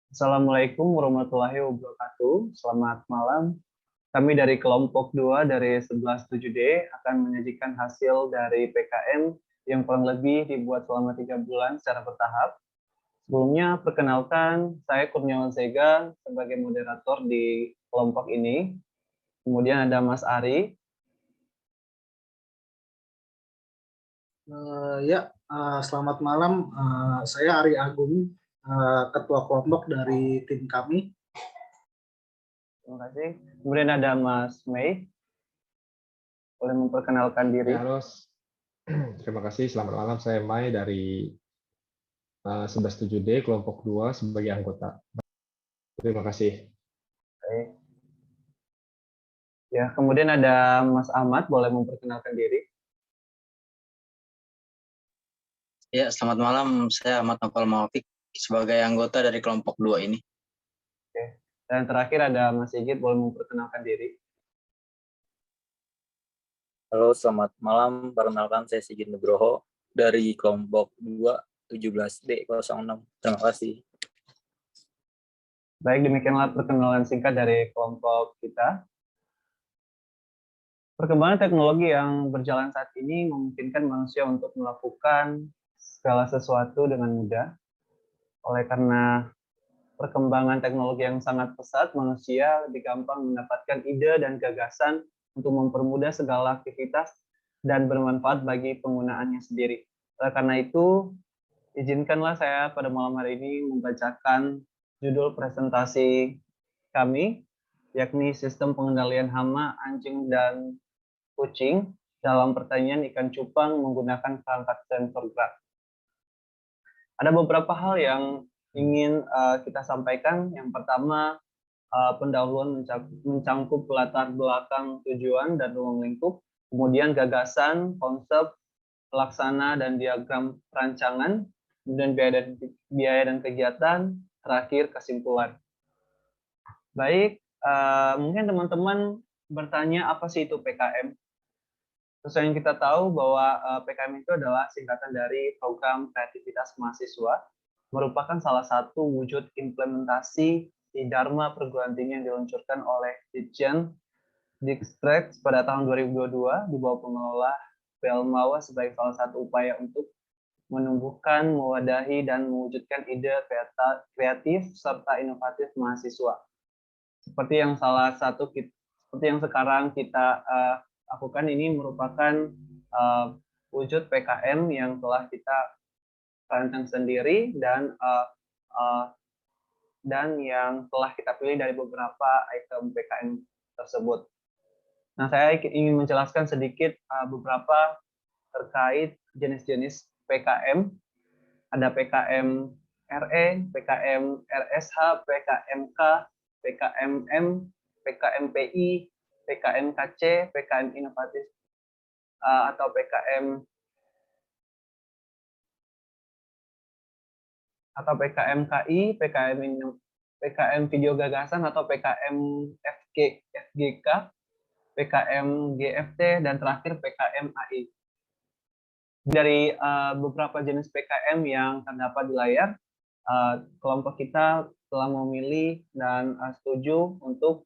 Assalamualaikum warahmatullahi wabarakatuh. Selamat malam. Kami dari kelompok 2 dari 117D akan menyajikan hasil dari PKM yang kurang lebih dibuat selama 3 bulan secara bertahap. Sebelumnya, perkenalkan, saya Kurniawan Sega sebagai moderator di kelompok ini. Kemudian ada Mas Ari. Selamat malam. Saya Ari Agung, Ketua Kelompok dari tim kami. Terima kasih. Kemudian ada Mas Mei. Boleh memperkenalkan diri. Ya, halo. Terima kasih. Selamat malam. Saya Mai dari 117D kelompok 2 sebagai anggota. Terima kasih. Baik. Ya, kemudian ada Mas Ahmad, boleh memperkenalkan diri. Ya, selamat malam. Saya Ahmad Novel Maufik sebagai anggota dari kelompok 2 ini. Oke. Dan terakhir ada Mas Sigit, boleh memperkenalkan diri. Halo, selamat malam. Perkenalkan, saya Sigit Nugroho dari kelompok 2 17D06. Terima kasih. Baik, demikianlah perkenalan singkat dari kelompok kita. Perkembangan teknologi yang berjalan saat ini memungkinkan manusia untuk melakukan segala sesuatu dengan mudah. Oleh karena perkembangan teknologi yang sangat pesat, manusia lebih gampang mendapatkan ide dan gagasan untuk mempermudah segala aktivitas dan bermanfaat bagi penggunaannya sendiri. Oleh karena itu, izinkanlah saya pada malam hari ini membacakan judul presentasi kami, yakni Sistem Pengendalian Hama, Anjing, dan Kucing dalam pertanian ikan cupang menggunakan perangkat sensor gerak. Ada beberapa hal yang ingin kita sampaikan. Yang pertama, pendahuluan mencangkup latar belakang tujuan dan ruang lingkup, kemudian gagasan, konsep, pelaksana, dan diagram perancangan, kemudian biaya dan kegiatan, terakhir kesimpulan. Baik, mungkin teman-teman bertanya apa sih itu PKM? Sesuai yang kita tahu bahwa PKM itu adalah singkatan dari Program Kreativitas Mahasiswa, merupakan salah satu wujud implementasi di Dharma perguruan tinggi yang diluncurkan oleh Ditjen Dikstrik pada tahun 2022 di bawah pengelola Belmawa sebagai salah satu upaya untuk menumbuhkan, mewadahi, dan mewujudkan ide kreatif serta inovatif mahasiswa. Seperti yang sekarang kita lakukan, ini merupakan wujud PKM yang telah kita rancang sendiri dan yang telah kita pilih dari beberapa item PKM tersebut. Nah, saya ingin menjelaskan sedikit beberapa terkait jenis-jenis PKM. Ada PKM RE, PKM RSH, PKMK, PKMM, PKMPI, PKMKC, PKM inovatif atau PKMKI, PKM video gagasan atau PKM FGK, PKM GFT, dan terakhir PKM AI. Dari beberapa jenis PKM yang terdapat di layar, kelompok kita telah memilih dan setuju untuk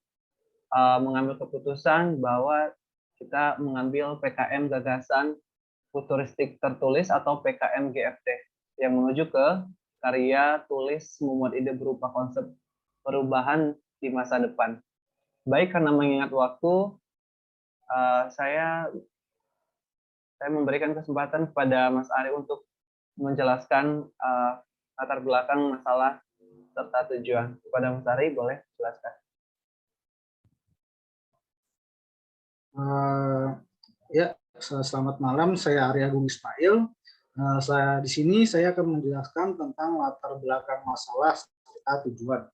mengambil keputusan bahwa kita mengambil PKM gagasan futuristik tertulis atau PKM GFT yang menuju ke karya tulis memuat ide berupa konsep perubahan di masa depan. Baik, karena mengingat waktu, saya memberikan kesempatan kepada Mas Ari untuk menjelaskan latar belakang masalah serta tujuan. Kepada Mas Ari, boleh jelaskan. Selamat malam. Saya Ari Agung Ismail. Di sini saya akan menjelaskan tentang latar belakang masalah serta tujuan.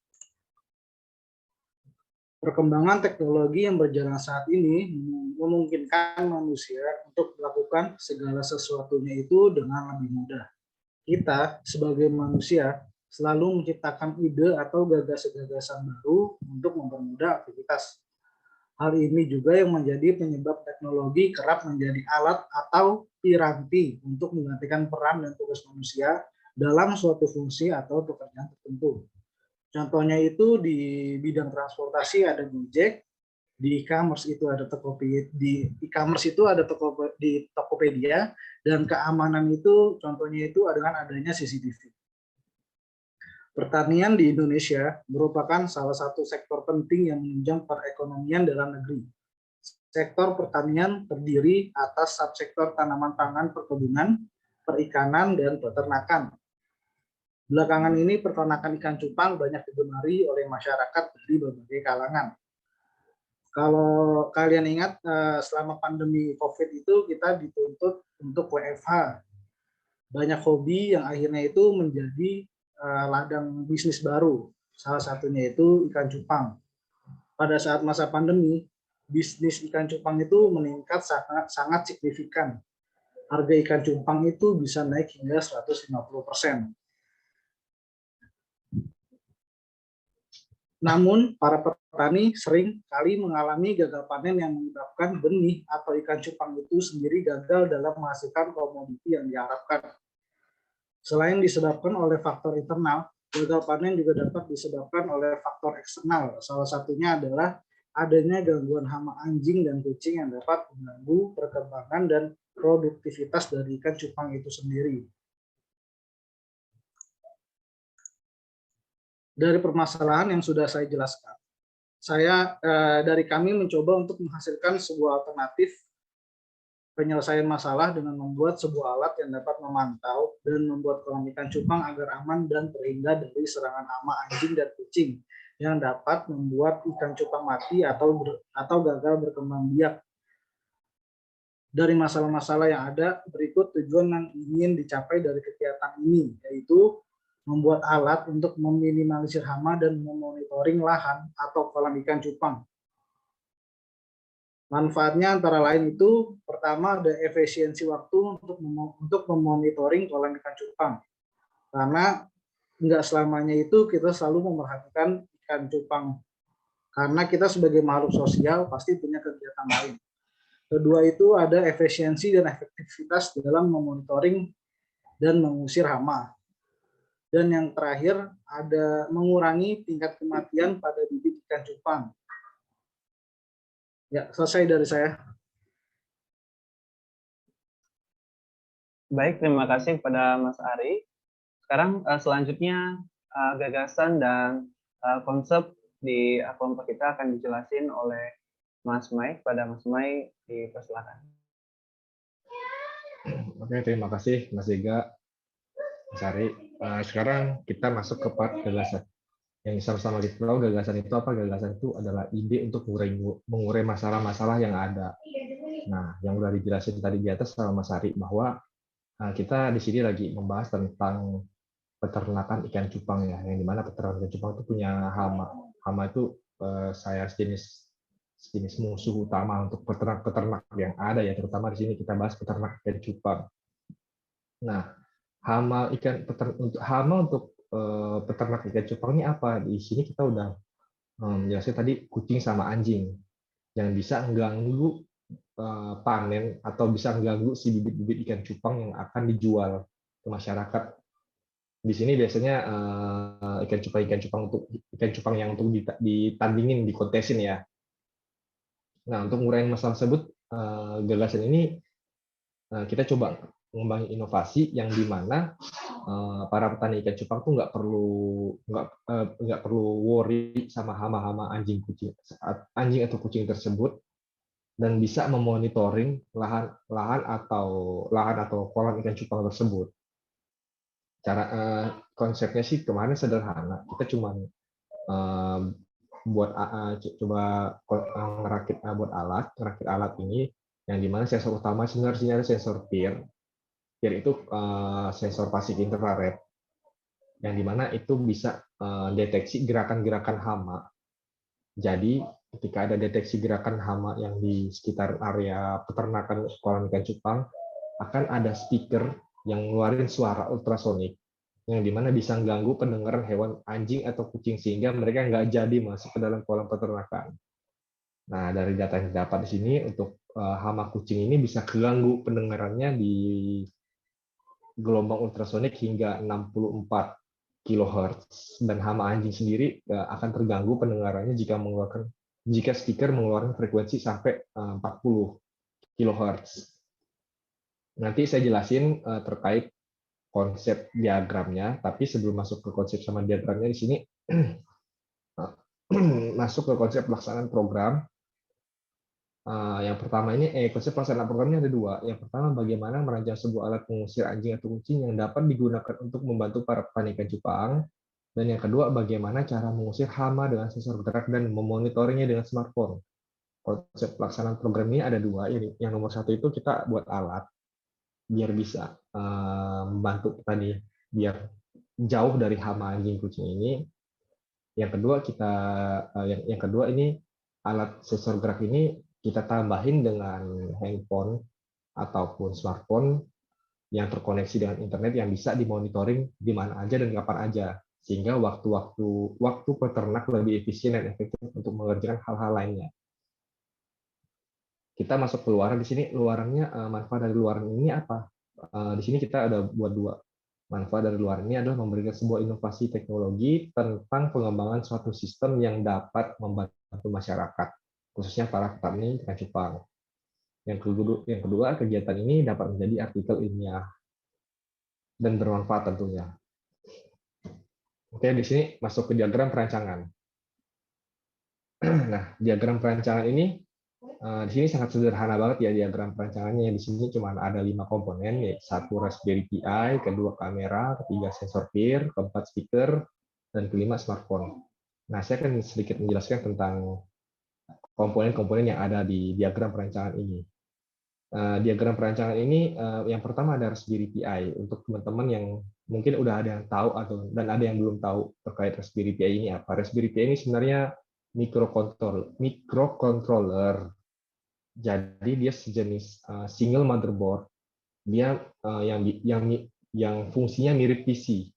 Perkembangan teknologi yang berjalan saat ini memungkinkan manusia untuk melakukan segala sesuatunya itu dengan lebih mudah. Kita sebagai manusia selalu menciptakan ide atau gagasan-gagasan baru untuk mempermudah aktivitas. Hal ini juga yang menjadi penyebab teknologi kerap menjadi alat atau piranti untuk menggantikan peran dan tugas manusia dalam suatu fungsi atau pekerjaan tertentu. Contohnya itu di bidang transportasi ada Gojek, di e-commerce itu ada Tokopedia, dan keamanan itu contohnya itu dengan adanya CCTV. Pertanian di Indonesia merupakan salah satu sektor penting yang menunjang perekonomian dalam negeri. Sektor pertanian terdiri atas subsektor tanaman pangan, perkebunan, perikanan, dan peternakan. Belakangan ini peternakan ikan cupang banyak digemari oleh masyarakat dari berbagai kalangan. Kalau kalian ingat, selama pandemi COVID itu kita dituntut untuk WFH. Banyak hobi yang akhirnya itu menjadi ladang bisnis baru. Salah satunya itu ikan cupang. Pada saat masa pandemi, bisnis ikan cupang itu meningkat sangat signifikan. Harga ikan cupang itu bisa naik hingga 150%. Namun, para petani sering kali mengalami gagal panen yang menyebabkan benih atau ikan cupang itu sendiri gagal dalam menghasilkan komoditi yang diharapkan. Selain disebabkan oleh faktor internal, gagal panen juga dapat disebabkan oleh faktor eksternal. Salah satunya adalah adanya gangguan hama anjing dan kucing yang dapat mengganggu perkembangan dan produktivitas dari ikan cupang itu sendiri. Dari permasalahan yang sudah saya jelaskan, dari kami mencoba untuk menghasilkan sebuah alternatif penyelesaian masalah dengan membuat sebuah alat yang dapat memantau dan membuat kolam ikan cupang agar aman dan terhindar dari serangan hama anjing dan kucing yang dapat membuat ikan cupang mati atau gagal berkembang biak. Dari masalah-masalah yang ada, berikut tujuan yang ingin dicapai dari kegiatan ini, yaitu membuat alat untuk meminimalisir hama dan memonitoring lahan atau kolam ikan cupang. Manfaatnya antara lain itu, pertama ada efisiensi waktu untuk memonitoring kolam ikan cupang. Karena nggak selamanya itu kita selalu memerhatikan ikan cupang. Karena kita sebagai makhluk sosial pasti punya kegiatan lain. Kedua itu ada efisiensi dan efektivitas dalam memonitoring dan mengusir hama. Dan yang terakhir ada mengurangi tingkat kematian pada bibit ikan cupang. Ya, selesai dari saya. Baik, terima kasih kepada Mas Ari. Sekarang selanjutnya gagasan dan konsep di kelompok kita akan dijelasin oleh Mas Mai. Pada Mas Mai, dipersilakan. Oke, terima kasih Mas Ega, Mas Ari. Sekarang kita masuk ke part gagasan. Yang sama-sama kita tahu gagasan itu apa? Gagasan itu adalah ide untuk mengurai masalah-masalah yang ada. Nah, yang udah dijelasin tadi di atas sama Mas Ari bahwa kita di sini lagi membahas tentang peternakan ikan cupang ya, yang dimana peternakan ikan cupang itu punya hama. Hama itu saya sejenis musuh utama untuk peternak-peternak yang ada ya, terutama di sini kita bahas peternak ikan cupang. Nah, hama untuk peternak ikan cupang ini apa? Di sini kita udah menjelaskan tadi kucing sama anjing yang bisa mengganggu panen atau bisa mengganggu si bibit-bibit ikan cupang yang akan dijual ke masyarakat. Di sini biasanya ikan cupang yang untuk ditandingin, dikontesin ya. Nah, untuk ngurangin masalah tersebut, gagasan ini kita coba mengembangin inovasi yang dimana para petani ikan cupang tuh nggak perlu worry sama hama-hama anjing atau kucing tersebut, dan bisa memonitoring lahan atau kolam ikan cupang tersebut. Cara konsepnya sih kemarin sederhana, kita cuma ngerakit alat ini yang dimana sensor utama sebenarnya ada sensor PIR. PIR itu sensor pasif infrared yang dimana itu bisa deteksi gerakan-gerakan hama. Jadi ketika ada deteksi gerakan hama yang di sekitar area peternakan kolam ikan cupang, akan ada speaker yang ngeluarin suara ultrasonik yang dimana bisa mengganggu pendengaran hewan anjing atau kucing sehingga mereka nggak jadi masuk ke dalam kolam peternakan. Nah, dari data yang didapat di sini untuk hama kucing ini bisa keganggu pendengarannya di gelombang ultrasonik hingga 64 kHz, dan hama anjing sendiri akan terganggu pendengarannya jika speaker mengeluarkan frekuensi sampai 40 kHz. Nanti saya jelasin terkait konsep diagramnya, tapi sebelum masuk ke konsep sama diagramnya di sini masuk ke konsep pelaksanaan program. Yang pertama ini konsep pelaksanaan programnya ada dua. Yang pertama, bagaimana merancang sebuah alat pengusir anjing atau kucing yang dapat digunakan untuk membantu para petani ikan cupang. Dan yang kedua, bagaimana cara mengusir hama dengan sensor gerak dan memonitornya dengan smartphone. Konsep pelaksanaan program ini ada dua. Yang nomor satu itu kita buat alat biar bisa membantu petani biar jauh dari hama anjing kucing ini. Yang kedua ini alat sensor gerak ini kita tambahin dengan handphone ataupun smartphone yang terkoneksi dengan internet yang bisa dimonitoring di mana aja dan kapan aja, sehingga waktu peternak lebih efisien dan efektif untuk mengerjakan hal-hal lainnya. Kita masuk ke luaran. Di sini luarannya, manfaat dari luaran ini apa? Di sini kita ada buat dua. Manfaat dari luaran ini adalah memberikan sebuah inovasi teknologi tentang pengembangan suatu sistem yang dapat membantu masyarakat, khususnya para petani ikan cupang. Yang kedua, kegiatan ini dapat menjadi artikel ilmiah dan bermanfaat tentunya. Oke, di sini masuk ke diagram perancangan. Nah, diagram perancangan ini di sini sangat sederhana banget ya diagram perancangannya. Di sini cuma ada 5 komponen, yaitu 1 Raspberry Pi, kedua kamera, ketiga sensor peer, keempat speaker, dan kelima smartphone. Nah, saya akan sedikit menjelaskan tentang komponen-komponen yang ada di diagram perancangan ini. Diagram perancangan ini yang pertama ada Raspberry Pi. Untuk teman-teman yang mungkin udah ada yang tahu dan ada yang belum tahu terkait Raspberry Pi ini apa. Raspberry Pi ini sebenarnya microcontroller. Jadi dia sejenis single motherboard. Dia yang fungsinya mirip PC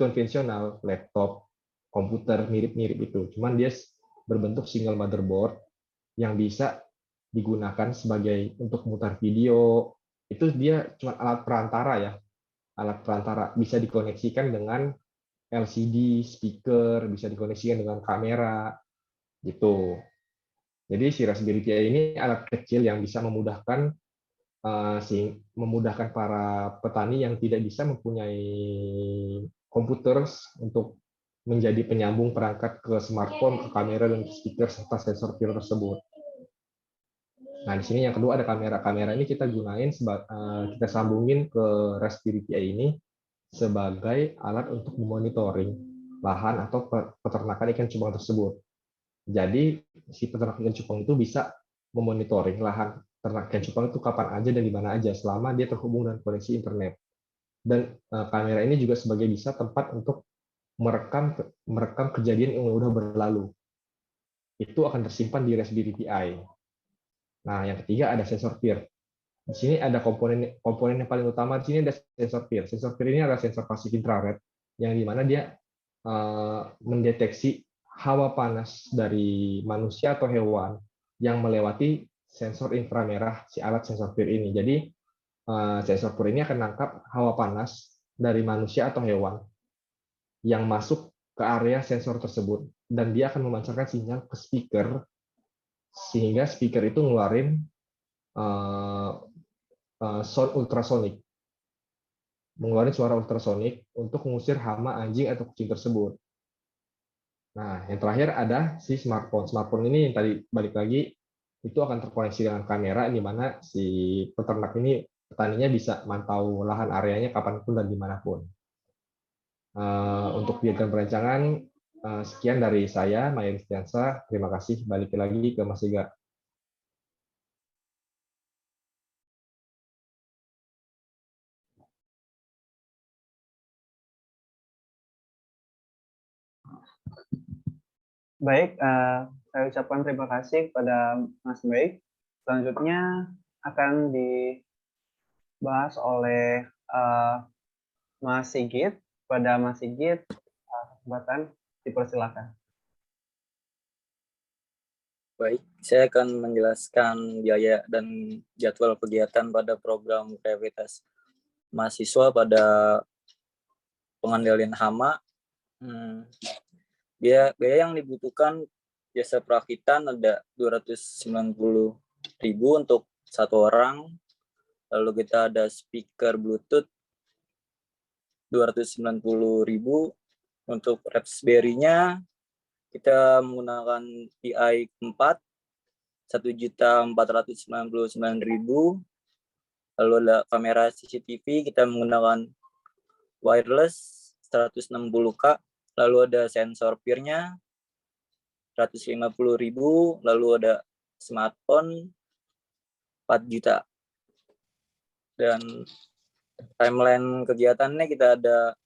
konvensional, laptop, komputer mirip-mirip itu. Cuman dia berbentuk single motherboard yang bisa digunakan sebagai untuk mutar video. Itu dia cuma alat perantara ya. Alat perantara bisa dikoneksikan dengan LCD, speaker, bisa dikoneksikan dengan kamera gitu. Jadi si Raspberry Pi ini alat kecil yang bisa memudahkan para petani yang tidak bisa mempunyai komputer untuk menjadi penyambung perangkat ke smartphone, ke kamera, dan ke speaker serta sensor peer tersebut. Nah, di sini yang kedua ada kamera. Kamera ini kita gunain kita sambungin ke Raspberry Pi ini sebagai alat untuk memonitoring lahan atau peternakan ikan cupang tersebut. Jadi si peternak ikan cupang itu bisa memonitoring lahan ternak ikan cupang itu kapan aja dan di mana aja selama dia terhubung dengan koneksi internet. Dan kamera ini juga sebagai bisa tempat untuk merekam kejadian yang sudah berlalu. Itu akan tersimpan di Raspberry Pi. Nah, yang ketiga ada sensor peer. Di sini ada komponen yang paling utama. Di sini ada sensor peer. Sensor peer ini adalah sensor pasif infrared yang dimana dia mendeteksi hawa panas dari manusia atau hewan yang melewati sensor inframerah si alat sensor peer ini. Jadi sensor peer ini akan menangkap hawa panas dari manusia atau hewan yang masuk ke area sensor tersebut dan dia akan memancarkan sinyal ke speaker sehingga speaker itu ngeluarin sound ultrasonik, mengeluarkan suara ultrasonik untuk mengusir hama anjing atau kucing tersebut. Nah, yang terakhir ada si smartphone. Smartphone ini yang tadi balik lagi itu akan terkoneksi dengan kamera di mana si peternak ini petaninya bisa mantau lahan areanya kapanpun dan dimanapun. Untuk diagram perancangan sekian dari saya, Maya Ristiansa. Terima kasih. Balik lagi ke Mas Ega. Baik, saya ucapkan terima kasih kepada Mas Baik. Selanjutnya akan dibahas oleh Mas Sigit. Pada Mas Sigit, kesempatan dipersilakan. Baik, saya akan menjelaskan biaya dan jadwal kegiatan pada program kreativitas mahasiswa pada pengendalian hama Biaya yang dibutuhkan jasa perakitan ada 290.000 untuk satu orang. Lalu kita ada speaker Bluetooth 290.000. Untuk Raspberry-nya kita menggunakan Pi 4 1.499.000. Lalu ada kamera CCTV kita menggunakan wireless 160K. Lalu ada sensor peer-nya 150.000. Lalu ada smartphone 4 juta. Dan timeline kegiatannya kita ada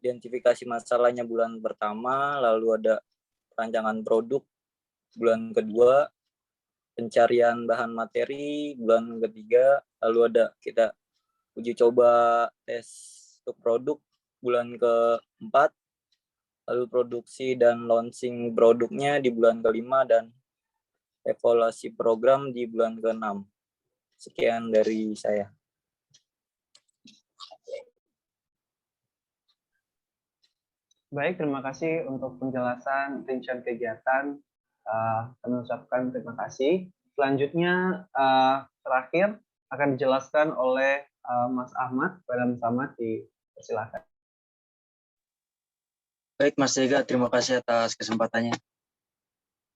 identifikasi masalahnya bulan pertama, lalu ada rancangan produk bulan kedua, pencarian bahan materi bulan ketiga, lalu ada kita uji coba tes untuk produk bulan keempat, lalu produksi dan launching produknya di bulan kelima, dan evaluasi program di bulan keenam. Sekian dari saya. Baik, terima kasih untuk penjelasan rincian kegiatan. Kami ucapkan terima kasih. Selanjutnya, terakhir akan dijelaskan oleh Mas Ahmad. Pada Mas Ahmad, dipersilakan. Baik, Mas Ega, terima kasih atas kesempatannya.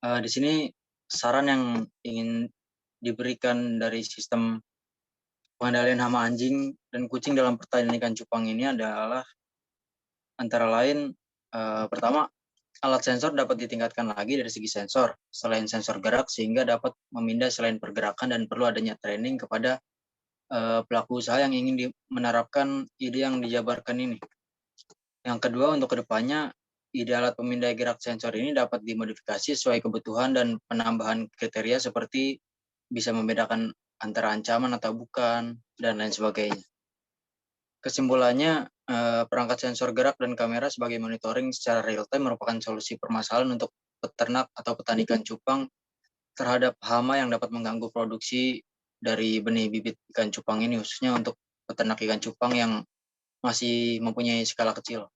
Di sini saran yang ingin diberikan dari sistem pengendalian hama anjing dan kucing dalam pertanian ikan cupang ini adalah antara lain pertama, alat sensor dapat ditingkatkan lagi dari segi sensor selain sensor gerak sehingga dapat memindah selain pergerakan, dan perlu adanya training kepada pelaku usaha yang ingin menerapkan ide yang dijabarkan ini. Yang kedua, untuk kedepannya ide alat pemindai gerak sensor ini dapat dimodifikasi sesuai kebutuhan dan penambahan kriteria seperti bisa membedakan antara ancaman atau bukan dan lain sebagainya. Kesimpulannya, perangkat sensor gerak dan kamera sebagai monitoring secara real time merupakan solusi permasalahan untuk peternak atau petani ikan cupang terhadap hama yang dapat mengganggu produksi dari benih bibit ikan cupang ini, khususnya untuk peternak ikan cupang yang masih mempunyai skala kecil.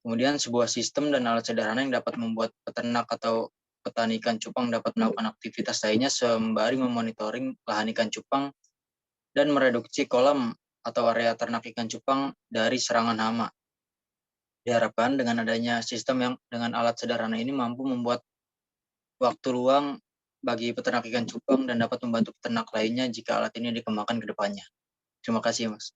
Kemudian sebuah sistem dan alat sederhana yang dapat membuat peternak atau petani ikan cupang dapat melakukan aktivitas lainnya sembari memonitoring lahan ikan cupang dan mereduksi kolam atau area ternak ikan cupang dari serangan hama. Diharapkan dengan adanya sistem yang dengan alat sederhana ini mampu membuat waktu luang bagi peternak ikan cupang dan dapat membantu peternak lainnya jika alat ini dikembangkan ke depannya. Terima kasih, Mas.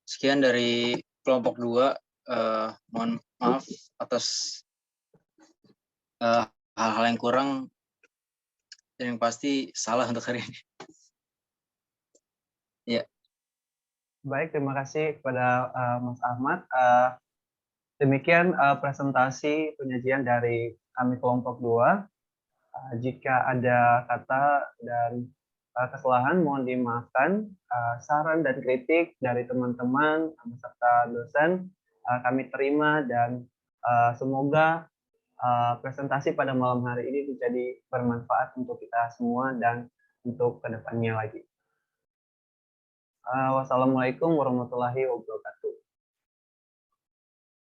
Sekian dari kelompok 2. Mohon maaf atas hal-hal yang kurang dan yang pasti salah untuk hari ini. Ya. Baik, terima kasih kepada Mas Ahmad. Demikian presentasi penyajian dari kami kelompok 2. Jika ada kata dan kesalahan mohon dimaafkan. Saran dan kritik dari teman-teman beserta dosen kami terima, dan semoga presentasi pada malam hari ini menjadi bermanfaat untuk kita semua dan untuk kedepannya lagi. Wassalamualaikum warahmatullahi wabarakatuh.